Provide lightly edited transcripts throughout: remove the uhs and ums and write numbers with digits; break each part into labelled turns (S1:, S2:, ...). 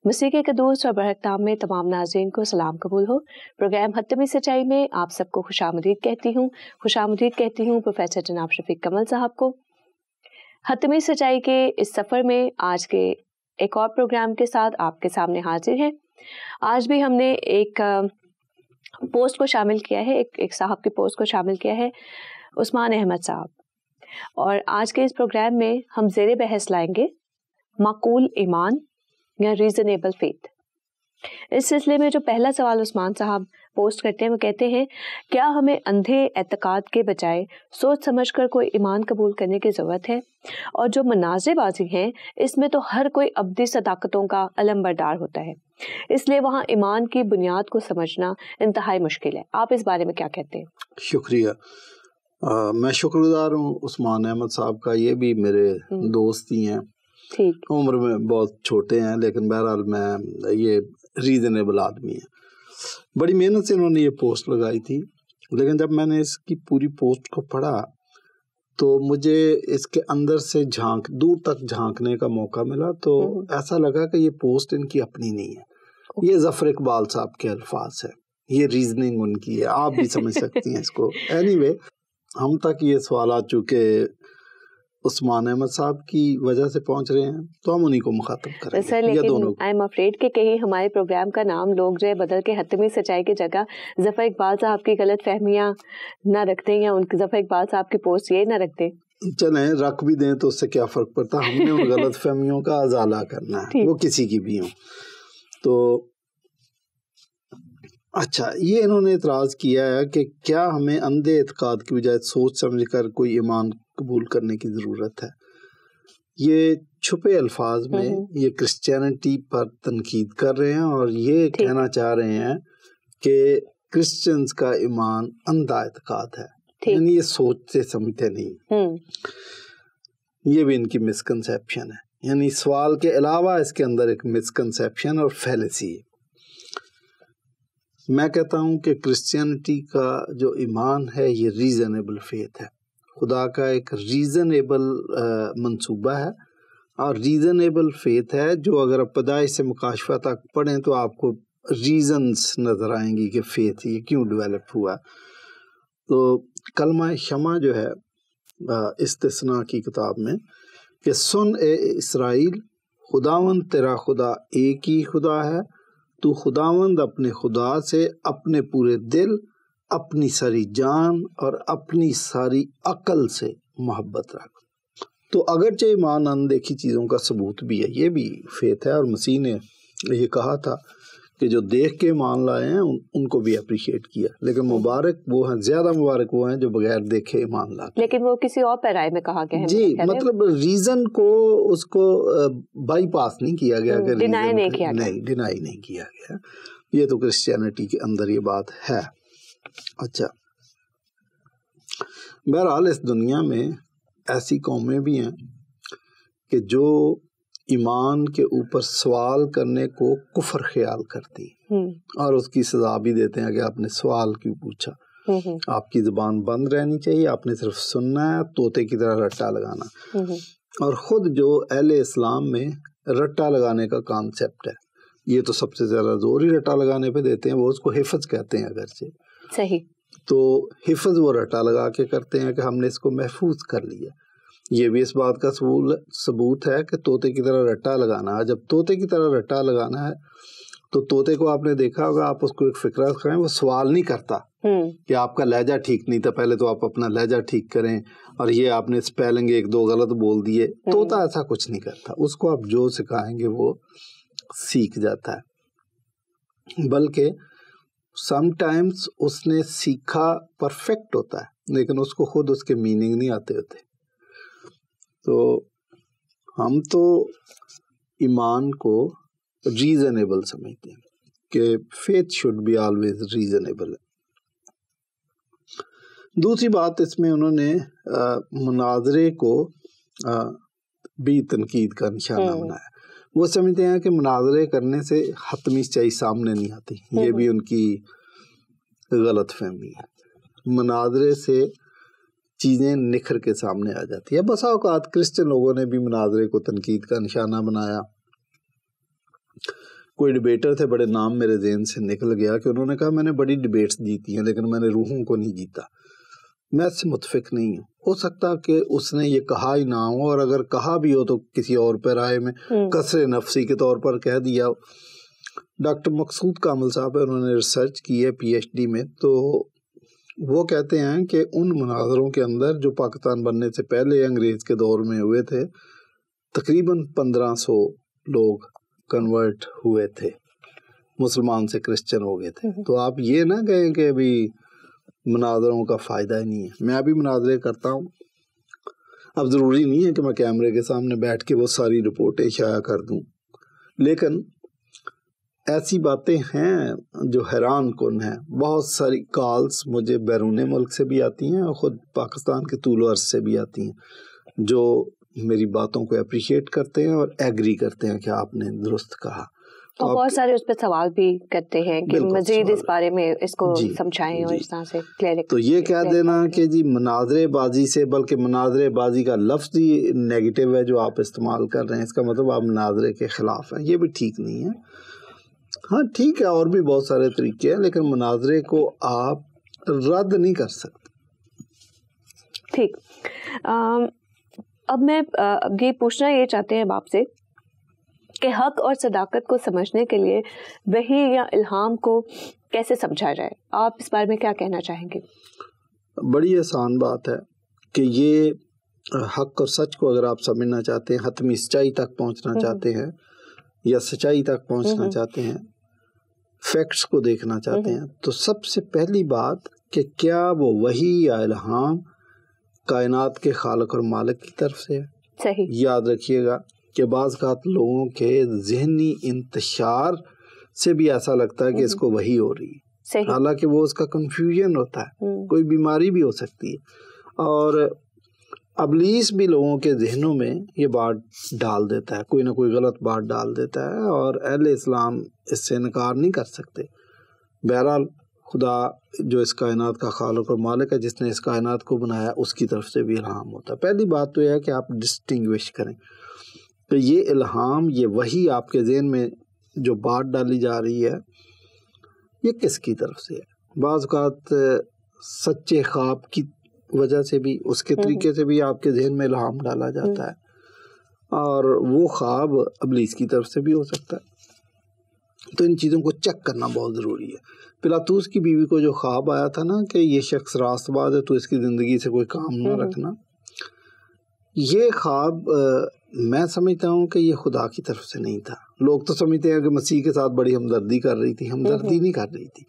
S1: مسیح کے قدوس اور برحق نام میں تمام ناظرین کو سلام قبول ہو۔ پروگرام حتمی سچائی میں آپ سب کو خوش آمدید کہتی ہوں پروفیسر جناب شفیق کمل صاحب کو۔ حتمی سچائی کے اس سفر میں آج کے ایک اور پروگرام کے ساتھ آپ کے سامنے حاضر ہیں۔ آج بھی ہم نے ایک پوسٹ کو شامل کیا ہے، ایک صاحب کی پوسٹ کو شامل کیا ہے، عثمان احمد صاحب، اور آج کے اس پروگرام میں ہم زیر بحث لائیں گے معقول ایمان یا ریزنیبل فیتھ۔ اس سلسلے میں جو پہلا سوال عثمان صاحب پوسٹ کرتے ہیں وہ کہتے ہیں، کیا ہمیں اندھے اعتقاد کے بجائے سوچ سمجھ کر کوئی ایمان قبول کرنے کی ضرورت ہے؟ اور جو مناظر بازی ہیں اس میں تو ہر کوئی ابدی صداقتوں کا علم بردار ہوتا ہے، اس لیے وہاں ایمان کی بنیاد کو سمجھنا انتہائی مشکل ہے۔ آپ اس بارے میں کیا کہتے ہیں؟
S2: شکریہ، میں شکر گزار ہوں عثمان احمد صاحب کا، یہ بھی میرے دوست ہی ہیں، عمر میں بہت چھوٹے ہیں لیکن بہرحال میں یہ ریزنیبل آدمی ہیں۔ بڑی محنت سے انہوں نے یہ پوسٹ لگائی تھی، لیکن جب میں نے اس کی پوری پوسٹ کو پڑھا تو مجھے اس کے اندر سے دور تک جھانکنے کا موقع ملا، تو ایسا لگا کہ یہ پوسٹ ان کی اپنی نہیں ہے، یہ ظفر اقبال صاحب کے الفاظ ہے، یہ ریزننگ ان کی ہے، آپ بھی سمجھ سکتی ہیں اس کو۔ اینی وے، ہم تک یہ سوالات چونکہ عثمان احمد صاحب کی وجہ سے پہنچ رہے ہیں تو ہم انہی کو مخاطب کریں گے۔
S1: سر لیکن آئی ایم افریڈ کہ کہیں ہمارے پروگرام کا نام لوگ جو ہے بدل کے حتمی سچائی کی جگہ ظفر اقبال صاحب کی غلط فہمیاں نہ رکھتے یا ان ظفر اقبال صاحب کی پوسٹ یہ نہ رکھتے۔
S2: چلیں رکھ بھی دیں تو اس سے کیا فرق پڑتا، ہم نے ان غلط فہمیوں کا ازالہ کرنا ہے، وہ کسی کی بھی ہوں۔ تو اچھا، یہ انہوں نے اعتراض کیا ہے کہ کیا ہمیں اندھے اعتقاد کی بجائے سوچ سمجھ کر کوئی ایمان قبول کرنے کی ضرورت ہے۔ یہ چھپے الفاظ میں یہ کرسچینٹی پر تنقید کر رہے ہیں اور یہ کہنا چاہ رہے ہیں کہ کرسچنز کا ایمان اندھا اعتقاد ہے، یعنی یہ سوچتے سمجھتے نہیں۔ یہ بھی ان کی مسکنسیپشن ہے، یعنی سوال کے علاوہ اس کے اندر ایک مسکنسیپشن اور فیلیسی ہے۔ میں کہتا ہوں کہ کرسچینٹی کا جو ایمان ہے یہ ریزنیبل فیتھ ہے، خدا کا ایک ریزنیبل منصوبہ ہے اور ریزنیبل فیتھ ہے جو اگر آپ پیدائش سے مکاشفہ تک پڑھیں تو آپ کو ریزنز نظر آئیں گی کہ فیتھ یہ کیوں ڈیولپ ہوا۔ تو کلمہ شمع جو ہے استثناء کی کتاب میں کہ سن اے اسرائیل، خداوند تیرا خدا ایک ہی خدا ہے، تو خداوند اپنے خدا سے اپنے پورے دل، اپنی ساری جان اور اپنی ساری عقل سے محبت رکھ۔ تو اگرچہ ایمان اندیکھی چیزوں کا ثبوت بھی ہے، یہ بھی فیتھ ہے، اور مسیح نے یہ کہا تھا کہ جو دیکھ کے ایمان لائے ہیں ان کو بھی اپریشیٹ کیا، لیکن مبارک وہ ہیں، زیادہ مبارک وہ ہیں جو بغیر دیکھے ایمان لاتے۔
S1: لیکن وہ کسی اور پیرائے میں کہا گیا ہے،
S2: جی، مطلب ریزن کو اس کو بائی پاس نہیں کیا گیا کہ
S1: ڈینائی نہیں
S2: کیا گیا، یہ تو کرسچینٹی کے اندر یہ بات ہے۔ اچھا، بہرحال اس دنیا میں ایسی قومیں بھی ہیں کہ جو ایمان کے اوپر سوال کرنے کو کفر خیال کرتی اور اس کی سزا بھی دیتے ہیں کہ آپ نے سوال کیوں پوچھا، آپ کی زبان بند رہنی چاہیے، آپ نے صرف سننا ہے، طوطے کی طرح رٹا لگانا۔ اور خود جو اہل اسلام میں رٹا لگانے کا کانسیپٹ ہے، یہ تو سب سے زیادہ زور ہی رٹا لگانے پہ دیتے ہیں، وہ اس کو حفظ کہتے ہیں اگرچہ
S1: صحیح، تو
S2: حفظ وہ رٹا لگا کے کرتے ہیں کہ ہم نے اس کو محفوظ کر لیا۔ یہ بھی اس بات کا ثبوت ہے کہ طوطے کی طرح رٹا لگانا ہے۔ جب طوطے کی طرح رٹا لگانا ہے تو طوطے کو آپ نے دیکھا ہوگا، آپ اس کو ایک فکرہ سکھائیں، وہ سوال نہیں کرتا کہ آپ کا لہجہ ٹھیک نہیں تھا، پہلے تو آپ اپنا لہجہ ٹھیک کریں، اور یہ آپ نے اسپیلنگ ایک دو غلط بول دیے۔ طوطا ایسا کچھ نہیں کرتا، اس کو آپ جو سکھائیں گے وہ سیکھ جاتا ہے، بلکہ سم ٹائمز اس نے سیکھا پرفیکٹ ہوتا ہے لیکن اس کو خود اس کے میننگ نہیں آتے ہوتے۔ تو ہم تو ایمان کو ریزنیبل سمجھتے ہیں کہ faith should be always reasonable. دوسری بات اس میں انہوں نے مناظرے کو بھی تنقید کا نشانہ بنایا۔ وہ سمجھتے ہیں کہ مناظرے کرنے سے حتمی سچائی سامنے نہیں آتی، یہ بھی ان کی غلط فہمی ہے۔ مناظرے سے چیزیں نکھر کے سامنے آ جاتی ہے۔ بسا اوقات کرسچن لوگوں نے بھی مناظرے کو تنقید کا نشانہ بنایا، کوئی ڈبیٹر تھے, بڑے نام میرے ذہن سے نکل گیا, کہ انہوں نے کہا میں نے بڑی ڈبیٹس جیتی ہیں لیکن میں نے روحوں کو نہیں جیتا. میں اس سے متفق نہیں ہوں. ہو سکتا کہ اس نے یہ کہا ہی نہ ہو, اور اگر کہا بھی ہو تو کسی اور پہ رائے میں کثر نفسی کے طور پر کہہ دیا. ڈاکٹر مقصود کامل صاحب ہے, انہوں نے ریسرچ کی ہے پی ایچ ڈی میں, تو وہ کہتے ہیں کہ ان مناظروں کے اندر جو پاکستان بننے سے پہلے انگریز کے دور میں ہوئے تھے, تقریباً 1500 لوگ کنورٹ ہوئے تھے, مسلمان سے کرسچن ہو گئے تھے. تو آپ یہ نہ کہیں کہ ابھی مناظروں کا فائدہ ہی نہیں ہے. میں ابھی مناظرے کرتا ہوں, اب ضروری نہیں ہے کہ میں کیمرے کے سامنے بیٹھ کے وہ ساری رپورٹیں شائع کر دوں, لیکن ایسی باتیں ہیں جو حیران کن ہیں. بہت ساری کالز مجھے بیرون ملک سے بھی آتی ہیں اور خود پاکستان کے طول و عرض سے بھی آتی ہیں, جو میری باتوں کو اپریشیٹ کرتے ہیں اور ایگری کرتے ہیں کہ آپ نے درست کہا.
S1: اور بہت سارے اس پہ سوال بھی کرتے ہیں کہ مزید اس بارے میں اس کو سمجھائیں اور اس طرح سے کلیئر.
S2: تو یہ کہہ دینا کہ جی مناظرے بازی سے, بلکہ مناظرے بازی کا لفظ ہی نیگیٹو ہے جو آپ استعمال کر رہے ہیں, اس کا مطلب آپ مناظرے کے خلاف ہیں, یہ بھی ٹھیک نہیں ہے. ہاں ٹھیک ہے, اور بھی بہت سارے طریقے ہیں, لیکن مناظرے کو آپ رد نہیں کر سکتے.
S1: ٹھیک, اب میں یہ پوچھنا یہ چاہتے ہیں آپ سے کہ حق اور صداقت کو سمجھنے کے لیے وحی یا الہام کو کیسے سمجھا جائے؟ آپ اس بارے میں کیا کہنا چاہیں گے؟
S2: بڑی آسان بات ہے کہ یہ حق اور سچ کو اگر آپ سمجھنا چاہتے ہیں, حتمی سچائی تک پہنچنا چاہتے ہیں یا سچائی تک پہنچنا چاہتے ہیں, فیکٹس کو دیکھنا چاہتے ہیں, تو سب سے پہلی بات کہ کیا وہ وحی یا الہام کائنات کے خالق اور مالک کی طرف سے ہے.
S1: صحیح.
S2: یاد رکھیے گا کہ بعض اوقات لوگوں کے ذہنی انتشار سے بھی ایسا لگتا ہے کہ اس کو وحی ہو رہی ہے, حالانکہ وہ اس کا کنفیوژن ہوتا ہے, کوئی بیماری بھی ہو سکتی ہے. اور ابلیس بھی لوگوں کے ذہنوں میں یہ بات ڈال دیتا ہے, کوئی نہ کوئی غلط بات ڈال دیتا ہے, اور اہل اسلام اس سے انکار نہیں کر سکتے. بہرحال خدا جو اس کائنات کا خالق اور مالک ہے, جس نے اس کائنات کو بنایا, اس کی طرف سے بھی الہام ہوتا ہے. پہلی بات تو یہ ہے کہ آپ ڈسٹنگوش کریں کہ یہ الہام, یہ وحی آپ کے ذہن میں جو بات ڈالی جا رہی ہے یہ کس کی طرف سے ہے. بعض اوقات سچے خواب کی وجہ سے بھی, اس کے طریقے سے بھی آپ کے ذہن میں الہام ڈالا جاتا ہے, اور وہ خواب ابلیس کی طرف سے بھی ہو سکتا ہے. تو ان چیزوں کو چیک کرنا بہت ضروری ہے. پلاطوس کی بیوی کو جو خواب آیا تھا نا کہ یہ شخص راست باز ہے تو اس کی زندگی سے کوئی کام نہ رکھنا, یہ خواب میں سمجھتا ہوں کہ یہ خدا کی طرف سے نہیں تھا. لوگ تو سمجھتے ہیں کہ مسیح کے ساتھ بڑی ہمدردی کر رہی تھی, ہمدردی نہیں کر رہی تھی.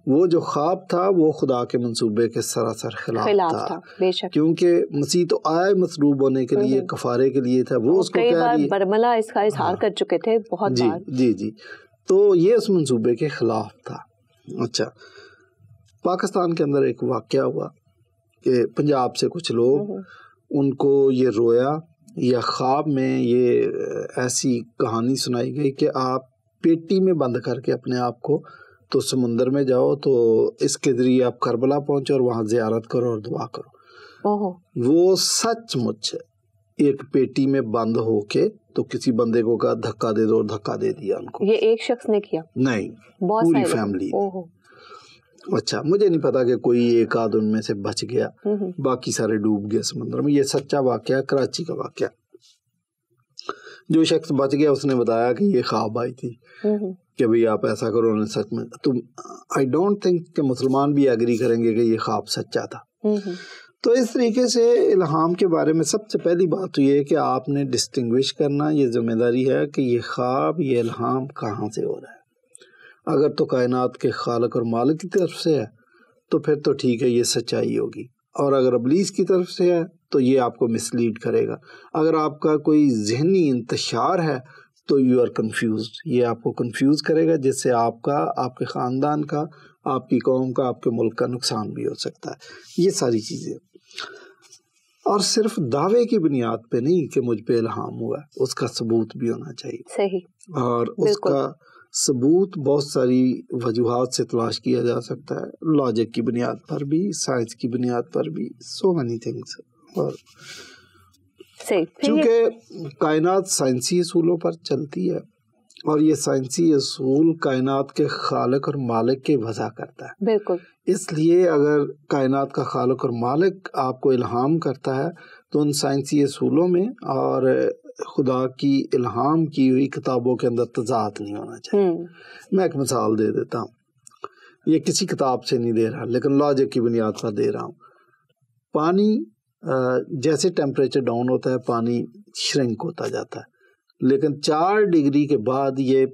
S2: وہ جو خواب تھا وہ خدا کے منصوبے کے سراسر خلاف تھا, کیونکہ مسیح تو آئے مصلوب ہونے کے لیے, کفارے کے لیے تھا. وہ اس کو کہہ رہی ہے,
S1: برملا اس کا اظہار کر چکے تھے بہت بار.
S2: جی, تو یہ اس منصوبے کے خلاف تھا. اچھا, پاکستان کے اندر ایک واقعہ ہوا کہ پنجاب سے کچھ لوگ, ان کو یہ رویا یا خواب میں یہ ایسی کہانی سنائی گئی کہ آپ پیٹی میں بند کر کے اپنے آپ کو تو سمندر میں جاؤ, تو اس کے ذریعے آپ کربلا پہنچو اور وہاں زیارت کرو اور دعا کرو. وہ سچ مچ ایک پیٹی میں بند ہو کے تو کسی بندے کو کہا دھکا دے دو, اور دھکا دے دیا ان کو.
S1: یہ ایک شخص نے کیا؟
S2: نہیں, پوری فیملی. اچھا, مجھے نہیں پتا کہ کوئی ایک آدھ ان میں سے بچ گیا, باقی سارے ڈوب گئے سمندر میں. یہ سچا واقعہ, کراچی کا واقعہ. جو شخص بچ گیا اس نے بتایا کہ یہ خواب آئی تھی کہ بھئی آپ ایسا کرو, انہوں نے سچ میں. تو آئی ڈونٹ تھنک کہ مسلمان بھی ایگری کریں گے کہ یہ خواب سچا تھا. تو اس طریقے سے الہام کے بارے میں سب سے پہلی بات تو یہ ہے کہ آپ نے ڈسٹنگوش کرنا, یہ ذمہ داری ہے کہ یہ خواب, یہ الہام کہاں سے ہو رہا ہے. اگر تو کائنات کے خالق اور مالک کی طرف سے ہے تو پھر تو ٹھیک ہے, یہ سچائی ہوگی. اور اگر ابلیس کی طرف سے ہے تو یہ آپ کو مس لیڈ کرے گا. اگر آپ کا کوئی ذہنی انتشار ہے تو یو آر کنفیوزڈ, یہ آپ کو کنفیوز کرے گا, جس سے آپ کا, آپ کے خاندان کا, آپ کی قوم کا, آپ کے ملک کا نقصان بھی ہو سکتا ہے. یہ ساری چیزیں, اور صرف دعوے کی بنیاد پہ نہیں کہ مجھ پہ الہام ہوا, اس کا ثبوت بھی ہونا چاہیے.
S1: صحیح.
S2: اور اس کا ثبوت بہت ساری وجوہات سے تلاش کیا جا سکتا ہے, لاجک کی بنیاد پر بھی, سائنس کی بنیاد پر بھی, سو مینی تھنگس. اور چونکہ کائنات سائنسی اصولوں پر چلتی ہے اور یہ سائنسی اصول کائنات کے خالق اور مالک کی وضع کرتا ہے.
S1: بالکل. اس
S2: لیے اگر کائنات کا خالق اور مالک آپ کو الہام کرتا ہے تو ان سائنسی اصولوں میں اور خدا کی الہام کی ہوئی کتابوں کے اندر تضاد نہیں ہونا چاہیے. میں ایک مثال دے دیتا ہوں, یہ کسی کتاب سے نہیں دے رہا لیکن لاجک کی بنیاد پر دے رہا ہوں. پانی جیسے ٹیمپریچر ڈاؤن ہوتا ہے پانی شرنک ہوتا جاتا ہے, لیکن 4 ڈگری کے بعد یہ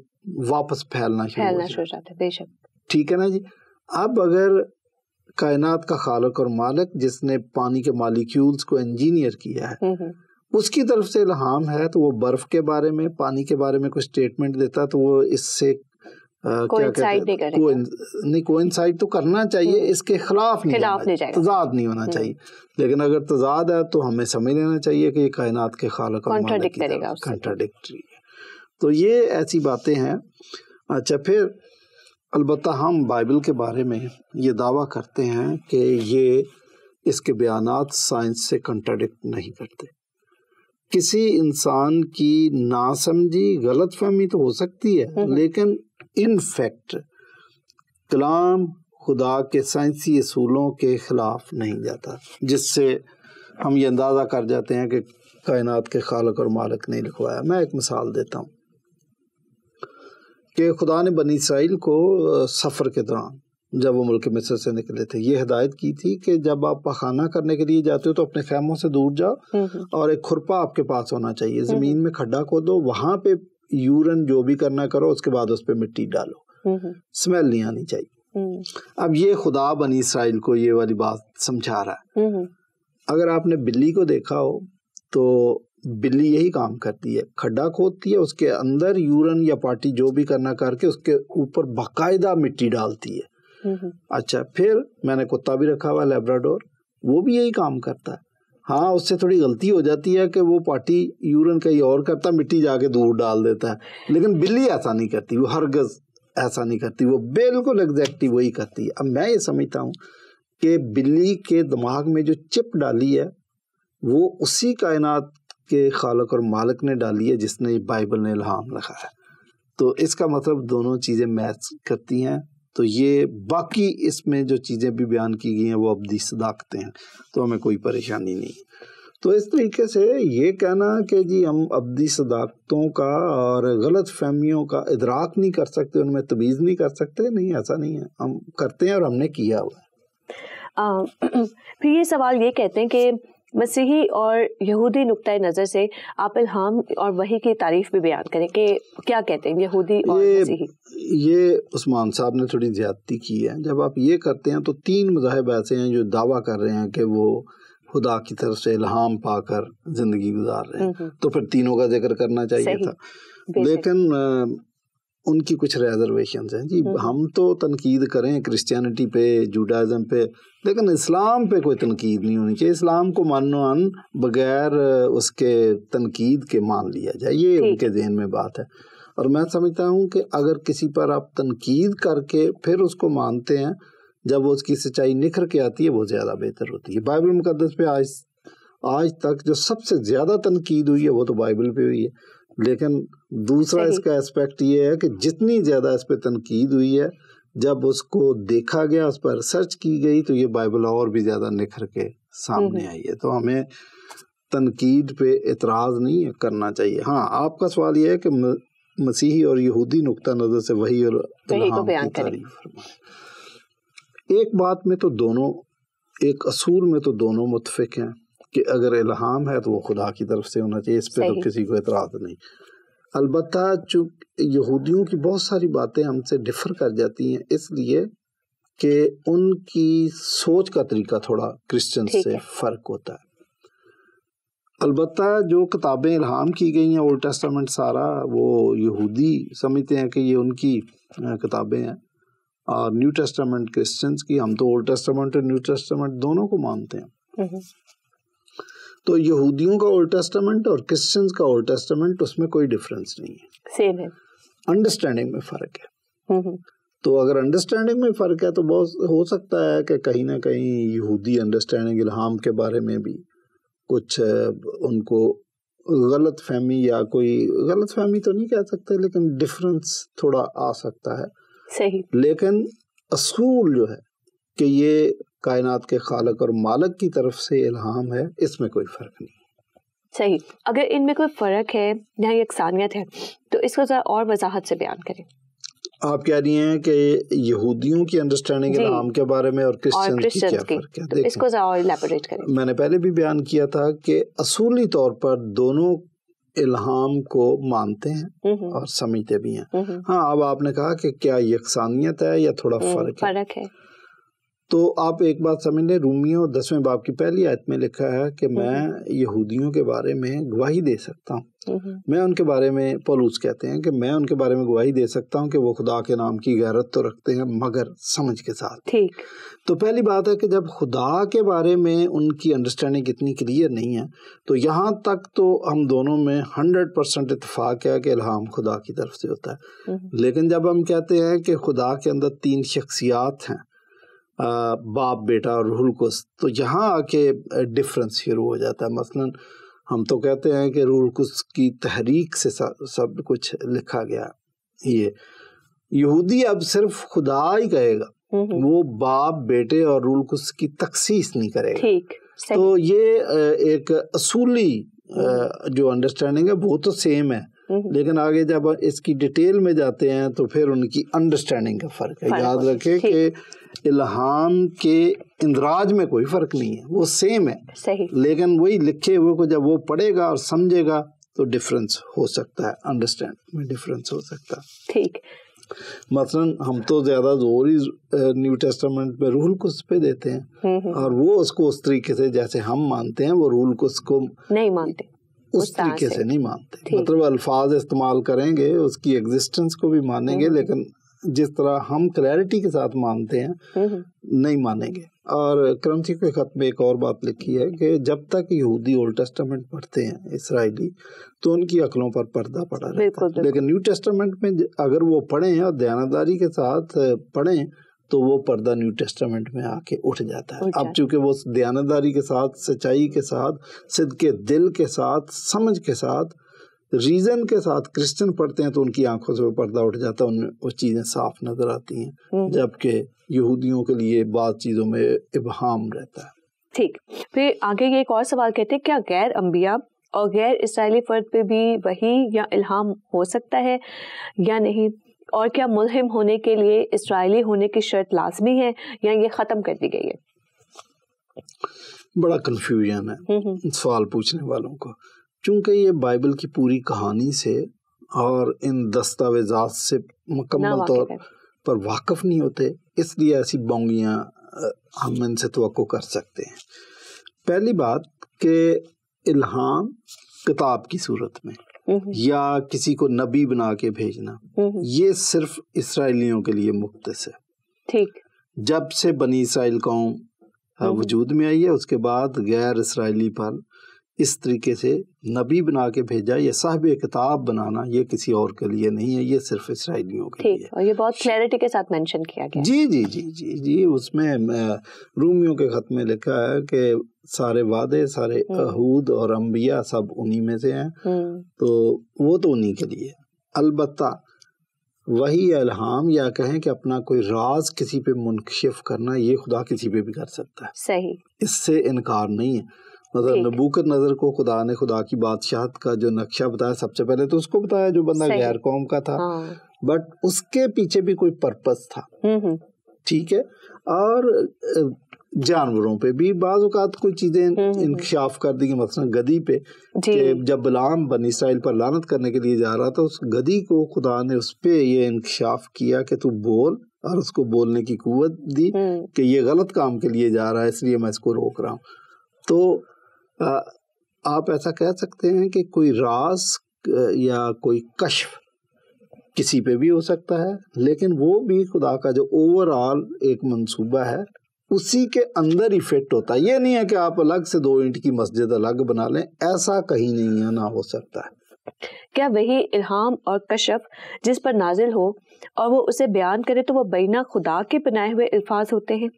S2: واپس پھیلنا شروع ہو جاتا ہے. بے شک. ٹھیک ہے نا جی. اب اگر کائنات کا خالق اور مالک جس نے پانی کے مالیکیولز کو انجینئر کیا ہے اس کی طرف سے الہام ہے تو وہ برف کے بارے میں پانی کے بارے میں کوئی سٹیٹمنٹ دیتا تو وہ اس سے کوئنسائڈ تو کرنا چاہیے, اس کے خلاف نہیں, تضاد نہیں ہونا چاہیے. لیکن اگر تضاد ہے تو ہمیں سمجھ لینا چاہیے کہ یہ کائنات کے خالق اور مالک کی طرف کنٹراڈکٹری ہے. تو یہ ایسی باتیں ہیں. اچھا, پھر البتہ ہم بائبل کے بارے میں یہ دعویٰ کرتے ہیں کہ یہ اس کے بیانات سائنس سے کنٹراڈکٹ نہیں کرتے. کسی انسان کی ناسمجھی غلط فہمی تو ہو سکتی ہے لیکن ان فیکٹ کلام خدا کے سائنسی اصولوں کے خلاف نہیں جاتا, جس سے ہم یہ اندازہ کر جاتے ہیں کہ کائنات کے خالق اور مالک نہیں لکھوایا. میں ایک مثال دیتا ہوں کہ خدا نے بنی اسرائیل کو سفر کے دوران جب وہ ملک مصر سے نکلے تھے یہ ہدایت کی تھی کہ جب آپ پخانہ کرنے کے لیے جاتے ہو تو اپنے خیموں سے دور جاؤ اور ایک کھرپا آپ کے پاس ہونا چاہیے, زمین میں کھڈا کھودو, وہاں پہ یورن جو بھی کرنا کرو, اس کے بعد اس پہ مٹی ڈالو, سمیل نہیں آنی چاہیے. اب یہ خدا بنی اسرائیل کو یہ والی بات سمجھا رہا ہے. اگر آپ نے بلی کو دیکھا ہو تو بلی یہی کام کرتی ہے, کھڈا کھودتی ہے, اس کے اندر یورن یا پارٹی جو بھی کرنا کر کے اس کے اوپر باقاعدہ مٹی ڈالتی ہے. اچھا, پھر میں نے کتا بھی رکھا ہوا لیبراڈور, وہ بھی یہی کام کرتا ہے. ہاں, اس سے تھوڑی غلطی ہو جاتی ہے کہ وہ پارٹی یورن کہیں اور کرتا, مٹی جا کے دور ڈال دیتا ہے, لیکن بلی ایسا نہیں کرتی, وہ ہرگز ایسا نہیں کرتی, وہ بالکل ایگزیکٹلی وہی کرتی ہے. اب میں یہ سمجھتا ہوں کہ بلی کے دماغ میں جو چپ ڈالی ہے وہ اسی کائنات کے خالق اور مالک نے ڈالی ہے جس نے بائبل نے الہام لکھا ہے. تو اس کا مطلب دونوں چیزیں میچ کرتی ہیں. تو یہ باقی اس میں جو چیزیں بھی بیان کی گئی ہیں وہ ابدی صداقتیں ہیں, تو ہمیں کوئی پریشانی نہیں. تو اس طریقے سے یہ کہنا کہ جی ہم ابدی صداقتوں کا اور غلط فہمیوں کا ادراک نہیں کر سکتے, ان میں تمیز نہیں کر سکتے, نہیں, ایسا نہیں ہے. ہم کرتے ہیں اور ہم نے کیا ہوا.
S1: پھر یہ سوال یہ کہتے ہیں کہ مسیحی اور یہودی نقطۂ نظر سے آپ الہام اور وحی کی تعریف بھی بیان کریں کہ کیا کہتے ہیں یہودی اور مسیحی.
S2: یہ عثمان صاحب نے تھوڑی زیادتی کی ہے. جب آپ یہ کرتے ہیں تو 3 مذاہب ایسے ہیں جو دعویٰ کر رہے ہیں کہ وہ خدا کی طرف سے الہام پا کر زندگی گزار رہے ہیں, تو پھر تینوں کا ذکر کرنا چاہیے تھا. لیکن ان کی کچھ ریزرویشنز ہیں. جی ہم تو تنقید کریں کرسچینٹی پہ, جوڈائزم پہ, لیکن اسلام پہ کوئی تنقید نہیں ہونی چاہیے. اسلام کو ماننے بغیر اس کے تنقید کے مان لیا جائے, یہ ان کے ذہن میں بات ہے. اور میں سمجھتا ہوں کہ اگر کسی پر آپ تنقید کر کے پھر اس کو مانتے ہیں, جب وہ اس کی سچائی نکھر کے آتی ہے وہ زیادہ بہتر ہوتی ہے. بائبل مقدس پہ آج تک جو سب سے زیادہ تنقید ہوئی ہے وہ تو بائبل پہ ہوئی ہے. لیکن دوسرا اس کا اسپیکٹ یہ ہے کہ جتنی زیادہ اس پہ تنقید ہوئی ہے, جب اس کو دیکھا گیا, اس پر ریسرچ کی گئی, تو یہ بائبل اور بھی زیادہ نکھر کے سامنے آئی ہے. تو ہمیں تنقید پہ اعتراض نہیں کرنا چاہیے. ہاں, آپ کا سوال یہ ہے کہ مسیحی اور یہودی نقطہ نظر سے وحی اور الہام کی تعریف فرمائیں. ایک بات میں تو دونوں, ایک اصول میں تو دونوں متفق ہیں کہ اگر الہام ہے تو وہ خدا کی طرف سے ہونا چاہیے, اس پہ تو کسی کو اعتراض نہیں. البتہ چونکہ یہودیوں کی بہت ساری باتیں ہم سے ڈفر کر جاتی ہیں, اس لیے کہ ان کی سوچ کا طریقہ تھوڑا کرسچن سے فرق ہوتا ہے. البتہ جو کتابیں الہام کی گئی ہیں, اولڈ ٹیسٹامنٹ سارا, وہ یہودی سمجھتے ہیں کہ یہ ان کی کتابیں ہیں, اور نیو ٹیسٹامنٹ کرسچنز کی. ہم تو اولڈ ٹیسٹامنٹ اور نیو ٹیسٹامنٹ دونوں کو مانتے ہیں. تو یہودیوں کا اولڈ ٹیسٹامنٹ اور کرسچنز کا اولڈ ٹیسٹامنٹ, اس میں کوئی ڈفرینس نہیں ہے,
S1: سیم ہے.
S2: انڈرسٹینڈنگ میں فرق ہے. تو اگر انڈرسٹینڈنگ میں فرق ہے تو بہت ہو سکتا ہے کہ کہیں نہ کہیں یہودی انڈرسٹینڈنگ الہام کے بارے میں بھی کچھ ان کو غلط فہمی یا کوئی غلط فہمی تو نہیں کہہ سکتے لیکن ڈفرنس تھوڑا آ سکتا ہے.
S1: صحیح.
S2: لیکن اصول جو ہے کہ یہ کائنات کے خالق اور مالک کی طرف سے الہام ہے، اس میں کوئی فرق نہیں.
S1: صحیح. اگر ان میں کوئی فرق ہے یا یکسانیت ہے تو اس کو ذرا اور وضاحت سے بیان کریں.
S2: آپ کہہ رہی ہیں کہ یہودیوں کی انڈرسٹینڈنگ الہام کے بارے میں اور کرسچنز کی کیا فرق ہے؟
S1: اس کو ذرا اور الیبوریٹ کریں.
S2: میں نے پہلے بھی بیان کیا تھا کہ اصولی طور پر دونوں الہام کو مانتے ہیں اور سمجھتے بھی ہیں. ہاں، اب آپ نے کہا کہ کیا یکسانیت ہے یا تھوڑا فرق ہے. تو آپ ایک بات سمجھ لیں، رومیوں 10ویں باب کی پہلی آیت میں لکھا ہے کہ میں یہودیوں کے بارے میں گواہی دے سکتا ہوں. میں ان کے بارے میں، پولس کہتے ہیں کہ میں ان کے بارے میں گواہی دے سکتا ہوں کہ وہ خدا کے نام کی غیرت تو رکھتے ہیں مگر سمجھ کے ساتھ.
S1: ٹھیک.
S2: تو پہلی بات ہے کہ جب خدا کے بارے میں ان کی انڈرسٹینڈنگ اتنی کلیئر نہیں ہے تو یہاں تک تو ہم دونوں میں 100% اتفاق ہے کہ الہام خدا کی طرف سے ہوتا ہے. لیکن جب ہم کہتے ہیں کہ خدا کے اندر 3 شخصیات ہیں، باپ، بیٹا اور روح القدس، تو یہاں آ کے ڈفرنس شروع ہو جاتا ہے. مثلا ہم تو کہتے ہیں کہ روح القدس کی تحریک سے سب کچھ لکھا گیا. یہ یہودی اب صرف خدا ہی کہے گا، وہ باپ، بیٹے اور روح القدس کی تخصیص نہیں کرے گا. تو یہ ایک اصولی جو انڈرسٹینڈنگ ہے وہ تو سیم ہے، لیکن آگے جب اس کی ڈیٹیل میں جاتے ہیں تو پھر ان کی انڈرسٹینڈنگ کا فرق ہے. یاد رکھیں کہ الہام کے اندراج میں کوئی فرق نہیں ہے، وہ سیم ہے. لیکن وہی لکھے ہوئے کو جب وہ پڑھے گا اور سمجھے گا تو ڈفرنس ہو سکتا ہے، انڈرسٹینڈ میں ڈفرنس ہو سکتا ہے.
S1: ٹھیک.
S2: مثلا ہم تو زیادہ زور ہی نیو ٹیسٹامنٹ میں روح القدس پہ دیتے ہیں اور وہ اس کو اس طریقے سے جیسے ہم مانتے ہیں وہ روح القدس کو
S1: نہیں مانتے،
S2: اس طریقے سے نہیں مانتے. مطلب الفاظ استعمال کریں گے، اس کی ایگزسٹنس کو بھی مانیں گے، لیکن جس طرح ہم کلیئرٹی کے ساتھ مانتے ہیں نہیں مانیں گے. اور کرنتھیوں کے خط میں ایک اور بات لکھی ہے کہ جب تک یہودی اولڈ ٹیسٹامنٹ پڑھتے ہیں، اسرائیلی، تو ان کی عقلوں پر پردہ پڑا رہتا ہے. لیکن نیو ٹیسٹامنٹ میں اگر وہ پڑھیں اور دیانتداری کے ساتھ پڑھیں تو وہ پردہ نیو ٹیسٹامنٹ میں آ کے اٹھ جاتا ہے. اب چونکہ وہ دیانتداری کے ساتھ، سچائی کے ساتھ، صدق دل کے ساتھ، سمجھ کے ساتھ، ریزن کے ساتھ کرسچن پڑھتے ہیں تو ان کی آنکھوں سے وہ پردہ اٹھ جاتا ہے، ان میں وہ چیزیں صاف نظر آتی ہیں، جبکہ یہودیوں کے لیے بعض چیزوں میں ابہام رہتا ہے.
S1: ٹھیک. پھر آگے یہ ایک اور سوال کہتے ہیں، کیا غیر انبیاء اور غیر اسرائیلی فرد پہ بھی وحی یا الہام ہو سکتا ہے یا نہیں؟ اور کیا ملہم ہونے کے لیے اسرائیلی ہونے کی شرط لازمی ہے یا یہ ختم کر دی گئی ہے؟
S2: بڑا کنفیوژن ہے سوال پوچھنے والوں کو، چونکہ یہ بائبل کی پوری کہانی سے اور ان دستاویزات سے مکمل طور پر واقف نہیں ہوتے، اس لیے ایسی بونگیاں ہم ان سے توقع کر سکتے ہیں. پہلی بات کہ الہام کتاب کی صورت میں یا کسی کو نبی بنا کے بھیجنا، یہ صرف اسرائیلیوں کے لیے مختص ہے. ٹھیک. جب سے بنی اسرائیل قوم وجود میں آئی ہے اس کے بعد غیر اسرائیلی پر اس طریقے سے نبی بنا کے بھیجا، یہ صاحب کتاب بنانا یہ کسی اور کے لیے نہیں ہے، یہ صرف اسرائیلیوں کے لیے.
S1: اور یہ بہت کلیئرٹی کے ساتھ مینشن کیا گیا.
S2: جی جی جی جی جی اس میں رومیوں کے خط میں لکھا ہے کہ سارے وعدے، سارے عہود اور انبیاء سب انہی میں سے ہیں، تو وہ تو انہی کے لیے. البتہ وہی الہام یا کہیں کہ اپنا کوئی راز کسی پہ منکشف کرنا، یہ خدا کسی پہ بھی کر سکتا ہے. صحیح. اس سے انکار نہیں ہے. مطلب نبوکت نظر کو خدا نے خدا کی بادشاہت کا جو نقشہ بتایا، سب سے پہلے تو اس کو بتایا جو بندہ غیر قوم کا تھا، بٹ اس کے پیچھے بھی کوئی پرپس تھا. ٹھیک ہے. اور جانوروں پہ بھی بعض اوقات کوئی چیزیں انکشاف کر دی گئی، مثلا گدی پہ، کہ جب بلعام بنی اسرائیل پر لعنت کرنے کے لیے جا رہا تھا، اس گدی کو خدا نے اس پہ یہ انکشاف کیا کہ تو بول، اور اس کو بولنے کی قوت دی کہ یہ غلط کام کے لیے جا رہا ہے، اس لیے میں اس کو روک رہا ہوں. تو آپ ایسا کہہ سکتے ہیں کہ کوئی راز یا کوئی کشف کسی پہ بھی ہو سکتا ہے، لیکن وہ بھی خدا کا جو اوور آل ایک منصوبہ ہے اسی کے اندر ہی فٹ ہوتا ہے. یہ نہیں ہے کہ آپ الگ سے 2 اینٹ کی مسجد الگ بنا لیں، ایسا کہیں نہیں ہے، نہ ہو سکتا ہے.
S1: کیا وہی الہام اور کشف جس پر نازل ہو اور وہ اسے بیان کرے تو وہ بینہ خدا کے بنائے ہوئے الفاظ ہوتے ہیں،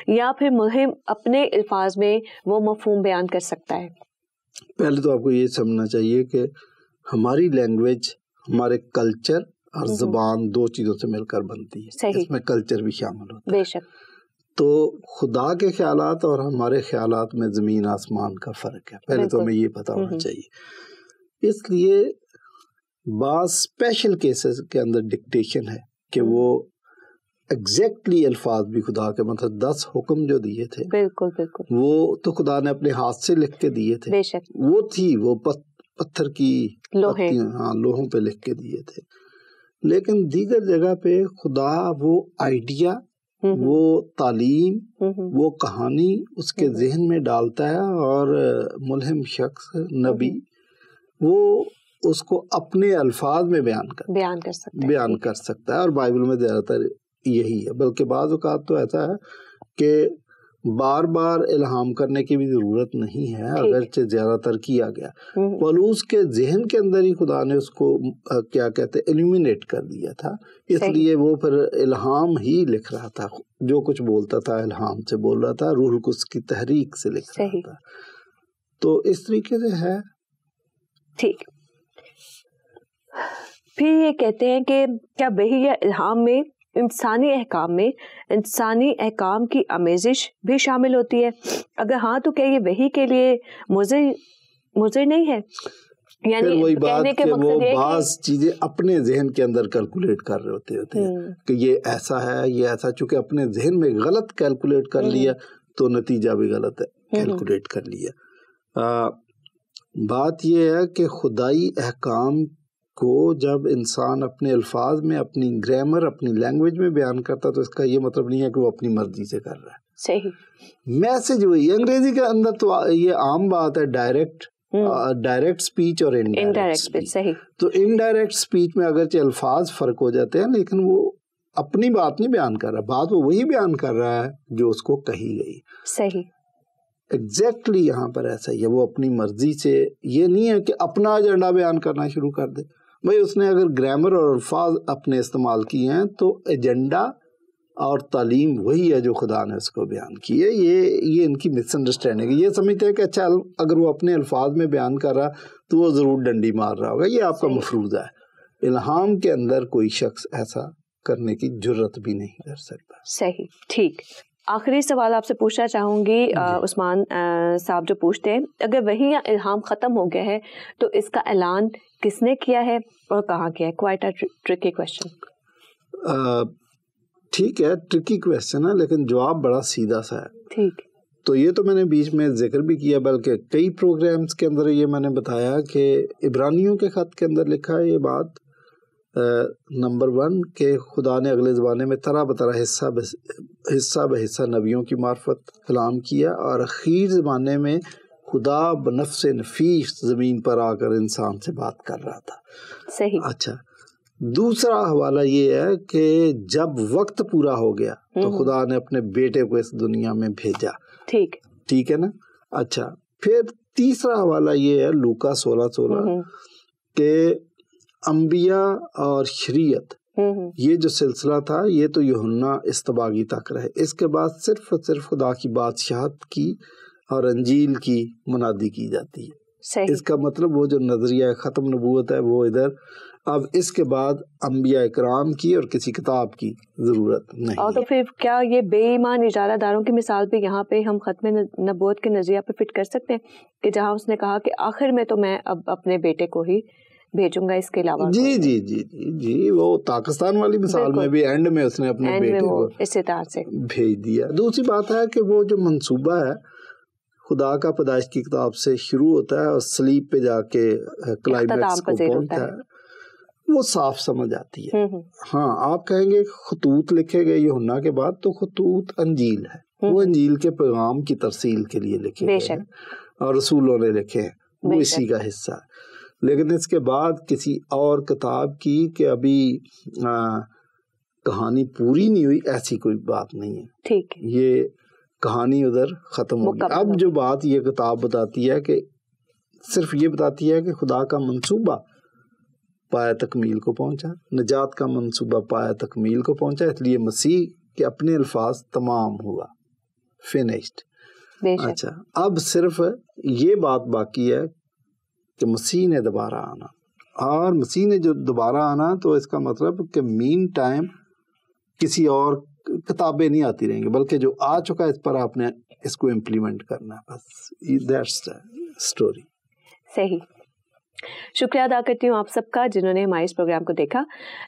S1: یا پھر ملہم اپنے الفاظ میں وہ مفہوم بیان کر سکتا ہے؟
S2: پہلے تو آپ کو یہ سمجھنا چاہیے کہ ہماری لینگویج ہمارے کلچر اور زبان دو چیزوں سے مل کر بنتی ہے، اس میں کلچر بھی شامل ہوتا ہے.
S1: بے شک.
S2: تو خدا کے خیالات اور ہمارے خیالات میں زمین آسمان کا فرق ہے، پہلے تو ہمیں یہ پتہ ہونا چاہیے. اس لیے بعض اسپیشل کیسز کے اندر ڈکٹیشن ہے کہ وہ ایگزیکٹلی الفاظ بھی خدا کے، مطلب 10 حکم جو دیے تھے
S1: بالکل بالکل
S2: وہ تو خدا نے اپنے ہاتھ سے لکھ کے دیے تھے.
S1: بے شک.
S2: وہ تھی وہ پتھر کی لوہوں پہ لکھ کے دیے تھے. لیکن دیگر جگہ پہ خدا وہ آئیڈیا، وہ تعلیم، وہ کہانی اس کے ذہن میں ڈالتا ہے، اور ملہم شخص نبی وہ اس کو اپنے الفاظ میں بیان کر سکتا ہے. اور بائبل میں زیادہ تر یہی ہے، بلکہ بعض اوقات تو ایسا ہے کہ بار بار الہام کرنے کی بھی ضرورت نہیں ہے، اگرچہ زیادہ تر کیا گیا. پولوس کے ذہن کے اندر ہی خدا نے اس کو کیا کہتے ایلیمینیٹ کر دیا تھا، اس لیے وہ پھر الہام ہی لکھ رہا تھا. جو کچھ بولتا تھا الہام سے بول رہا تھا، روح القدس کی تحریک سے لکھ رہا تھا. تو اس طریقے سے ہے.
S1: ٹھیک. پھر یہ کہتے ہیں کہ کیا وحی یا الہام میں انسانی احکام کی آمیزش بھی شامل ہوتی ہے؟ اگر ہاں تو کیا یہ وحی کے لیے مضر نہیں ہے؟ یعنی
S2: وہی بات کہ وہ بعض چیزیں اپنے ذہن کے اندر کیلکولیٹ کر رہے ہوتے ہیں کہ یہ ایسا ہے، یہ ایسا، چونکہ اپنے ذہن میں غلط کیلکولیٹ کر لیا تو نتیجہ بھی غلط ہے کیلکولیٹ کر لیا. بات یہ ہے کہ خدائی احکام کو جب انسان اپنے الفاظ میں، اپنی گرامر، اپنی لینگویج میں بیان کرتا تو اس کا یہ مطلب نہیں ہے کہ وہ اپنی مرضی سے کر رہا ہے.
S1: صحیح.
S2: میسج وہی. انگریزی کے اندر تو یہ عام بات ہے، ڈائریکٹ سپیچ اور انڈائریکٹ سپیچ. تو انڈائریکٹ سپیچ میں اگرچہ الفاظ فرق ہو جاتے ہیں، لیکن وہ اپنی بات نہیں بیان کر رہا، بات وہ وہی بیان کر رہا ہے جو اس کو کہی گئی.
S1: صحیح.
S2: ایگزیکٹلی یہاں پر ایسا ہی ہے، وہ اپنی مرضی سے، یہ نہیں ہے کہ اپنا ایجنڈا بیان کرنا شروع کر دے. بھائی اس نے اگر گرامر اور الفاظ اپنے استعمال کیے ہیں تو ایجنڈا اور تعلیم وہی ہے جو خدا نے اس کو بیان کی ہے. یہ ان کی مس انڈرسٹینڈنگ ہے. یہ سمجھتے ہیں کہ اچھا اگر وہ اپنے الفاظ میں بیان کر رہا تو وہ ضرور ڈنڈی مار رہا ہوگا. یہ آپ کا مفروضہ ہے. الہام کے اندر کوئی شخص ایسا کرنے کی جرت بھی نہیں کر سکتا.
S1: صحیح. ٹھیک. آخری سوال آپ سے پوچھنا چاہوں گی عثمان صاحب جو پوچھتے ہیں، اگر وحی یا الہام ختم ہو گیا ہے تو اس کا اعلان کس نے کیا ہے اور کہاں کیا ہے؟ Quite a tricky question.
S2: ٹھیک ہے، ٹرکی کویسچن ہے، لیکن جواب بڑا سیدھا سا ہے.
S1: ٹھیک.
S2: تو یہ تو میں نے بیچ میں ذکر بھی کیا، بلکہ کئی پروگرامز کے اندر یہ میں نے بتایا کہ عبرانیوں کے خط کے اندر لکھا ہے یہ بات. نمبر 1 کہ خدا نے اگلے زمانے میں طرح بطرح حصہ بحصہ نبیوں کی معرفت کلام کیا، اور اخیر زمانے میں خدا بنفس نفیس زمین پر آ کر انسان سے بات کر رہا تھا.
S1: صحیح.
S2: اچھا، دوسرا حوالہ یہ ہے کہ جب وقت پورا ہو گیا تو خدا نے اپنے بیٹے کو اس دنیا میں بھیجا. ٹھیک ہے نا. اچھا، پھر تیسرا حوالہ یہ ہے لوکا 16:16 کہ انبیاء اور شریعت یہ جو سلسلہ تھا یہ تو یوحنا استباغی تک رہے. اس کے بعد صرف اور صرف خدا کی بادشاہت کی اور انجیل کی منادی کی جاتی ہے. اس کا مطلب وہ جو نظریہ ختم نبوت ہے وہ ادھر. اب اس کے بعد انبیاء اکرام کی اور کسی کتاب کی ضرورت نہیں.
S1: اور تو پھر کیا یہ بے ایمان اجارہ داروں کی مثال بھی یہاں پہ ہم ختم نبوت کے نظریہ پہ فٹ کر سکتے ہیں کہ جہاں اس نے کہا کہ آخر میں تو میں اب اپنے بیٹے کو ہی بھیجوں گا، اس کے علاوہ؟
S2: جی وہ پاکستان والی مثال میں بھی اینڈ میں اس نے اپنے بیٹے کو
S1: استطاعت سے
S2: بھیج دیا. دوسری بات ہے کہ وہ جو منصوبہ ہے خدا کا پیدائش کی کتاب سے شروع ہوتا ہے اور صلیب پہ جا کے کلائمیکس کو پہنچتا ہے، وہ صاف سمجھ آتی ہے. ہاں آپ کہیں گے خطوط لکھے گئے یوحنا کے بعد، تو خطوط انجیل ہے، وہ انجیل کے پیغام کی ترسیل کے لیے لکھے گئے ہیں اور رسولوں نے لکھے ہیں، وہ اسی کا حصہ ہے. لیکن اس کے بعد کسی اور کتاب کی کہ ابھی کہانی پوری نہیں ہوئی، ایسی کوئی بات نہیں ہے.
S1: ٹھیک.
S2: یہ کہانی ادھر ختم ہوگی. اب جو بات یہ کتاب بتاتی ہے کہ صرف یہ بتاتی ہے کہ خدا کا منصوبہ پایا تکمیل کو پہنچا، نجات کا منصوبہ پایا تکمیل کو پہنچا، اس لیے مسیح کے اپنے الفاظ تمام ہوا، فینشڈ. اچھا اب صرف یہ بات باقی ہے کہ مسیح نے دوبارہ آنا، اور مسیح نے جو دوبارہ آنا تو اس کا مطلب کہ مین ٹائم کسی اور کتابیں نہیں آتی رہیں گی، بلکہ جو آ چکا ہے اس پر آپ نے اس کو امپلیمنٹ کرنا ہے، بس دیٹس دا اسٹوری.
S1: صحیح. شکریہ ادا کرتی ہوں آپ سب کا جنہوں نے ہمارے اس پروگرام کو دیکھا.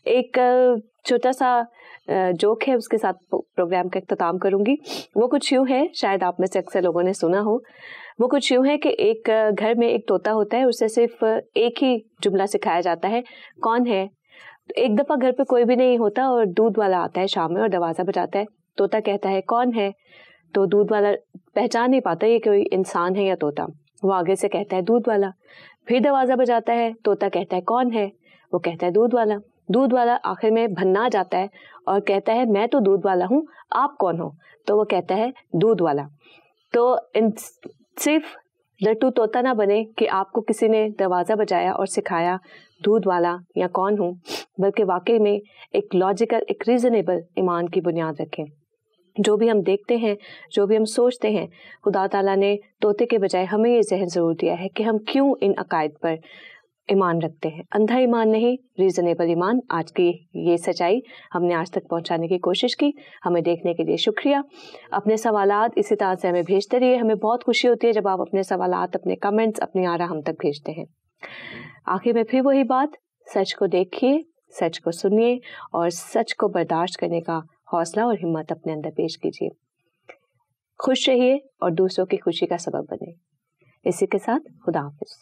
S1: ایک چھوٹا سا جوک ہے، اس کے ساتھ پروگرام کا اختتام کروں گی. وہ کچھ یوں ہے، شاید آپ میں سے اکثر لوگوں نے سنا ہو. وہ کچھ یوں ہے کہ ایک گھر میں ایک طوطا ہوتا ہے، اسے صرف ایک ہی جملہ سکھایا جاتا ہے، کون ہے. ایک دفعہ گھر پہ کوئی بھی نہیں ہوتا اور دودھ والا آتا ہے شام میں اور دروازہ بجاتا ہے. طوطا کہتا ہے کون ہے، تو دودھ والا پہچان نہیں پاتا یہ کوئی انسان ہے یا طوطا. وہ آگے سے کہتا ہے دودھ والا. پھر دروازہ بجاتا ہے، طوطا کہتا ہے کون ہے، وہ کہتا ہے دودھ والا. دودھ والا آخر میں بھنا جاتا ہے اور کہتا ہے میں تو دودھ والا ہوں، آپ کون ہو، تو وہ کہتا ہے دودھ والا. تو صرف لٹو طوطا نہ بنے کہ آپ کو کسی نے دروازہ بجایا اور سکھایا دودھ والا یا کون ہوں، بلکہ واقعی میں ایک لاجیکل، ایک ریزنیبل ایمان کی بنیاد رکھیں. جو بھی ہم دیکھتے ہیں، جو بھی ہم سوچتے ہیں، خدا تعالیٰ نے طوطے کے بجائے ہمیں یہ ذہن ضرور دیا ہے کہ ہم کیوں ان عقائد پر ایمان رکھتے ہیں. اندھا ایمان نہیں، ریزنیبل ایمان. آج کی یہ سچائی ہم نے آج تک پہنچانے کی کوشش کی. ہمیں دیکھنے کے لیے شکریہ. اپنے سوالات اسی طرح سے ہمیں بھیجتے رہیے. ہمیں بہت خوشی ہوتی ہے جب آپ اپنے سوالات، اپنے کمنٹس، اپنی آرا ہم تک بھیجتے ہیں. آخر میں پھر وہی بات، سچ کو دیکھیے، سچ کو سنیے اور سچ کو برداشت کرنے کا حوصلہ اور ہمت اپنے اندر پیش کیجیے. خوش رہیے اور دوسروں کی خوشی کا سبب بنے. اسی کے ساتھ خدا حافظ.